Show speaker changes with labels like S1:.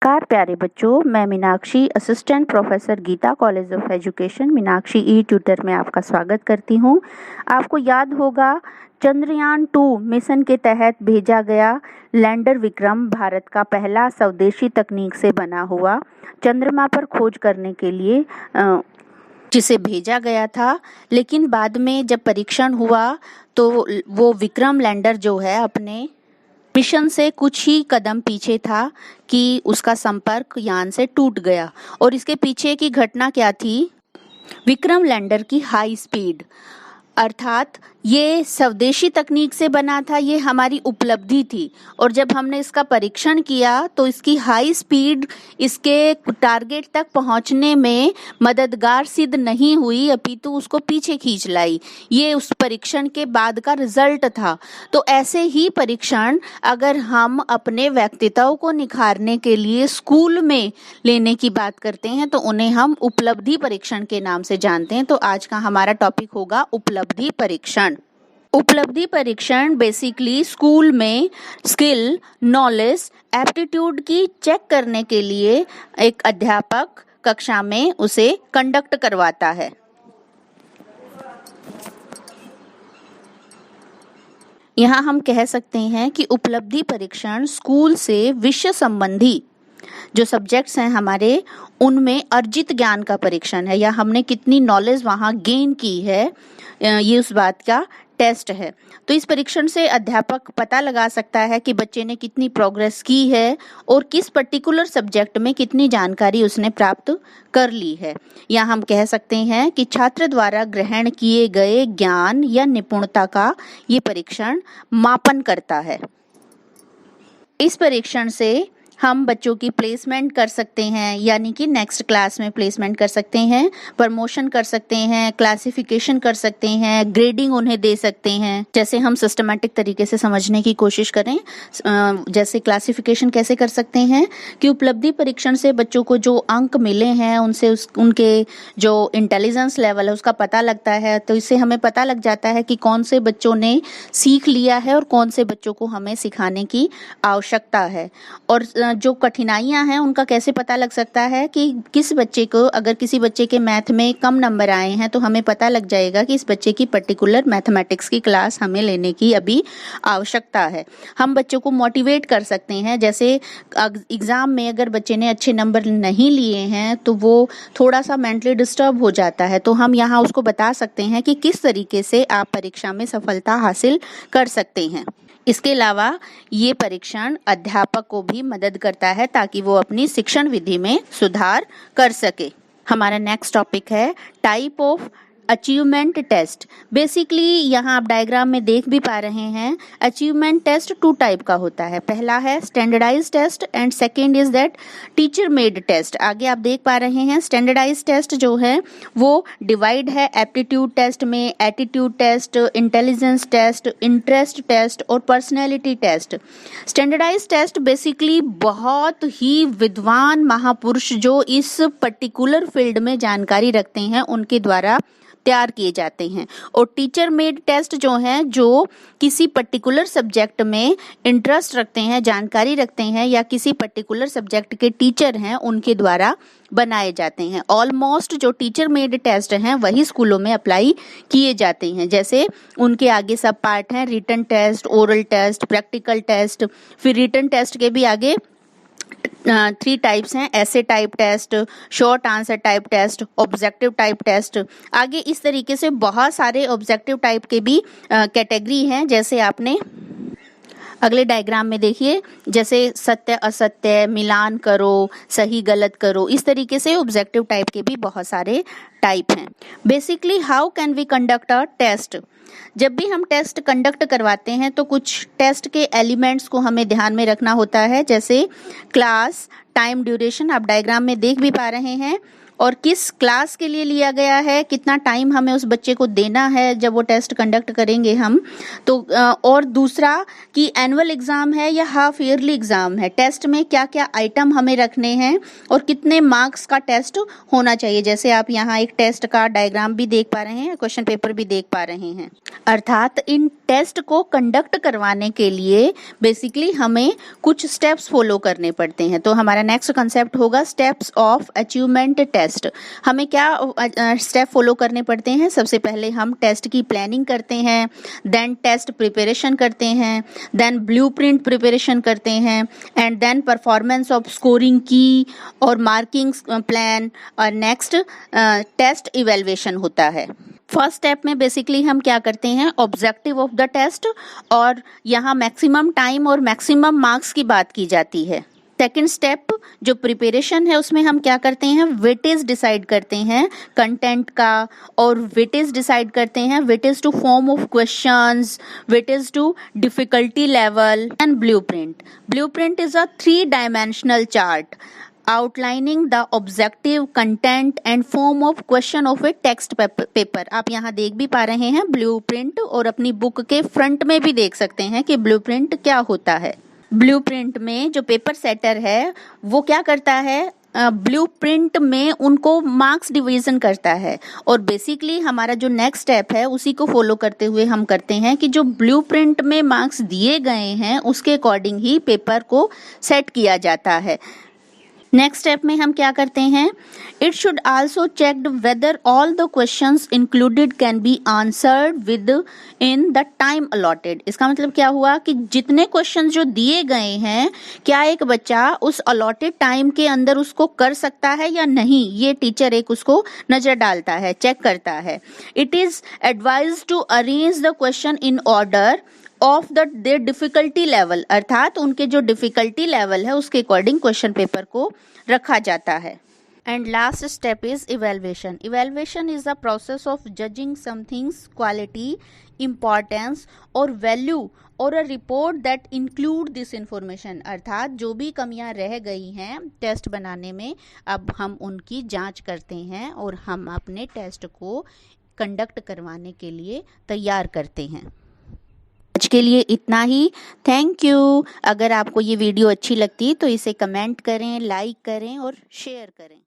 S1: नमस्कार प्यारे बच्चों, मैं Meenakshi assistant professor Geeta college of education Meenakshi e tutor में आपका स्वागत करती हूं। आपको याद होगा चंद्रयान 2 मिशन के तहत भेजा गया लैंडर विक्रम भारत का पहला स्वदेशी तकनीक से बना हुआ चंद्रमा पर खोज करने के लिए जिसे भेजा गया था। लेकिन बाद में जब परीक्षण हुआ तो वो विक्रम लैंडर जो है अपने मिशन से कुछ ही कदम पीछे था कि उसका संपर्क यान से टूट गया। और इसके पीछे की घटना क्या थी? विक्रम लैंडर की हाई स्पीड, अर्थात ये स्वदेशी तकनीक से बना था, ये हमारी उपलब्धि थी। और जब हमने इसका परीक्षण किया तो इसकी हाई स्पीड इसके टारगेट तक पहुंचने में मददगार सिद्ध नहीं हुई, अपितु उसको पीछे खींच लाई। ये उस परीक्षण के बाद का रिजल्ट था। तो ऐसे ही परीक्षण अगर हम अपने व्यक्तित्व को निखारने के लिए स्कूल में लेने की बात करते हैं तो उन्हें हम उपलब्धि परीक्षण के नाम से जानते हैं। तो आज का हमारा टॉपिक होगा उपलब्धि परीक्षण। उपलब्धि परीक्षण बेसिकली स्कूल में स्किल, नॉलेज, एप्टीट्यूड की चेक करने के लिए एक अध्यापक कक्षा में उसे कंडक्ट करवाता है। यहाँ हम कह सकते हैं कि उपलब्धि परीक्षण स्कूल से विषय संबंधी जो सब्जेक्ट्स हैं हमारे, उनमें अर्जित ज्ञान का परीक्षण है, या हमने कितनी नॉलेज वहाँ गेन की है, ये उस बात का टेस्ट है। तो इस परीक्षण से अध्यापक पता लगा सकता है कि बच्चे ने कितनी प्रोग्रेस की है और किस पर्टिकुलर सब्जेक्ट में कितनी जानकारी उसने प्राप्त कर ली है। या हम कह सकते हैं कि छात्र द्वारा ग्रहण किए गए ज्ञान या निपुणता का ये परीक्षण मापन करता है। इस परीक्षण से हम बच्चों की प्लेसमेंट कर सकते हैं, यानी कि नेक्स्ट क्लास में प्लेसमेंट कर सकते हैं, प्रमोशन कर सकते हैं, क्लासिफिकेशन कर सकते हैं, ग्रेडिंग उन्हें दे सकते हैं। जैसे हम सिस्टमैटिक तरीके से समझने की कोशिश करें, जैसे क्लासिफिकेशन कैसे कर सकते हैं कि उपलब्धि परीक्षण से बच्चों को जो अंक मिले हैं उनसे उनके जो इंटेलिजेंस लेवल है उसका पता लगता है। तो इससे हमें पता लग जाता है कि कौन से बच्चों ने सीख लिया है और कौन से बच्चों को हमें सिखाने की आवश्यकता है। और जो कठिनाइयां हैं उनका कैसे पता लग सकता है कि किस बच्चे को, अगर किसी बच्चे के मैथ में कम नंबर आए हैं तो हमें पता लग जाएगा कि इस बच्चे की पर्टिकुलर मैथमेटिक्स की क्लास हमें लेने की अभी आवश्यकता है। हम बच्चों को मोटिवेट कर सकते हैं, जैसे एग्जाम में अगर बच्चे ने अच्छे नंबर नहीं लिए हैं तो वो थोड़ा सा मेंटली डिस्टर्ब हो जाता है, तो हम यहाँ उसको बता सकते हैं कि किस तरीके से आप परीक्षा में सफलता हासिल कर सकते हैं। इसके अलावा ये परीक्षण अध्यापक को भी मदद करता है ताकि वो अपनी शिक्षण विधि में सुधार कर सके। हमारा नेक्स्ट टॉपिक है type of achievement test. Basically यहाँ आप डायग्राम में देख भी पा रहे हैं, अचीवमेंट टेस्ट 2 टाइप का होता है। पहला है standardise test and second is that teacher made test. आगे आप देख पा रहे हैं स्टैंडर्डाइज टेस्ट जो है वो डिवाइड है एप्टीट्यूड टेस्ट में, attitude test, intelligence test, interest test और personality test. Standardize test basically बहुत ही विद्वान महापुरुष जो इस पर्टिकुलर फील्ड में जानकारी रखते हैं उनके द्वारा तैयार किए जाते हैं। और टीचर मेड टेस्ट जो हैं, जो किसी पर्टिकुलर सब्जेक्ट में इंटरेस्ट रखते हैं, जानकारी रखते हैं, या किसी पर्टिकुलर सब्जेक्ट के टीचर हैं उनके द्वारा बनाए जाते हैं। ऑलमोस्ट जो टीचर मेड टेस्ट हैं वही स्कूलों में अप्लाई किए जाते हैं। जैसे उनके आगे सब पार्ट हैं, written test, oral test, practical test. फिर रिटन टेस्ट के भी आगे 3 टाइप्स हैं, ऐसे type test, short answer type test, objective type test. आगे इस तरीके से बहुत सारे ऑब्जेक्टिव टाइप के भी कैटेगरी हैं। जैसे आपने अगले डायग्राम में देखिए, जैसे सत्य असत्य, मिलान करो, सही गलत करो, इस तरीके से ऑब्जेक्टिव टाइप के भी बहुत सारे टाइप हैं। Basically how can we conduct a test? जब भी हम टेस्ट कंडक्ट करवाते हैं तो कुछ टेस्ट के एलिमेंट्स को हमें ध्यान में रखना होता है, जैसे क्लास, टाइम ड्यूरेशन, आप डायग्राम में देख भी पा रहे हैं, और किस क्लास के लिए लिया गया है, कितना टाइम हमें उस बच्चे को देना है जब वो टेस्ट कंडक्ट करेंगे हम। तो और दूसरा कि एनुअल एग्ज़ाम है या हाफ ईयरली एग्ज़ाम है, टेस्ट में क्या क्या आइटम हमें रखने हैं और कितने मार्क्स का टेस्ट होना चाहिए। जैसे आप यहाँ एक टेस्ट का डायग्राम भी देख पा रहे हैं, क्वेश्चन पेपर भी देख पा रहे हैं। अर्थात इन टेस्ट को कंडक्ट करवाने के लिए बेसिकली हमें कुछ स्टेप्स फॉलो करने पड़ते हैं। तो हमारा नेक्स्ट कंसेप्ट होगा स्टेप्स ऑफ अचीवमेंट टेस्ट। हमें क्या स्टेप फॉलो करने पड़ते हैं? सबसे पहले हम टेस्ट की प्लानिंग करते हैं, देन टेस्ट प्रिपरेशन करते हैं, देन ब्लूप्रिंट प्रिपरेशन करते हैं, and then performance of scoring की और मार्किंग प्लान, और नेक्स्ट टेस्ट इवैल्यूएशन होता है। फर्स्ट स्टेप में बेसिकली हम क्या करते हैं, ऑब्जेक्टिव ऑफ द टेस्ट, और यहाँ मैक्सिमम टाइम और मैक्सिमम मार्क्स की बात की जाती है। सेकेंड स्टेप जो प्रिपरेशन है उसमें हम क्या करते हैं, वेटेज डिसाइड करते हैं कंटेंट का, और वेटेज डिसाइड करते हैं weightage to form of questions, weightage to difficulty level, and blueprint. Blueprint is a 3 dimensional chart outlining the objective content and form of question of a text paper। आप यहाँ देख भी पा रहे हैं ब्लूप्रिंट, और अपनी बुक के फ्रंट में भी देख सकते हैं कि ब्लूप्रिंट क्या होता है। ब्लूप्रिंट में जो पेपर सेटर है वो क्या करता है, ब्लूप्रिंट में उनको मार्क्स डिवीजन करता है, और बेसिकली हमारा जो नेक्स्ट स्टेप है उसी को फॉलो करते हुए हम करते हैं कि जो ब्लूप्रिंट में मार्क्स दिए गए हैं उसके अकॉर्डिंग ही पेपर को सेट किया जाता है। नेक्स्ट स्टेप में हम क्या करते हैं, it should also checked whether all the questions included can be answered within the time allotted. इसका मतलब क्या हुआ कि जितने क्वेश्चंस जो दिए गए हैं क्या एक बच्चा उस अलॉटेड टाइम के अंदर उसको कर सकता है या नहीं, ये टीचर एक उसको नजर डालता है, चेक करता है। It is advise to arrange the question in order of the their difficulty level, अर्थात उनके जो डिफिकल्टी लेवल है उसके अकॉर्डिंग क्वेश्चन पेपर को रखा जाता है। And last step is evaluation. Evaluation is the process of judging something's quality, importance और वैल्यू और a report that include this information. अर्थात जो भी कमियां रह गई हैं टेस्ट बनाने में, अब हम उनकी जांच करते हैं और हम अपने टेस्ट को कंडक्ट करवाने के लिए तैयार करते हैं। आज के लिए इतना ही, थैंक यू। अगर आपको ये वीडियो अच्छी लगती है तो इसे कमेंट करें, लाइक करें और शेयर करें।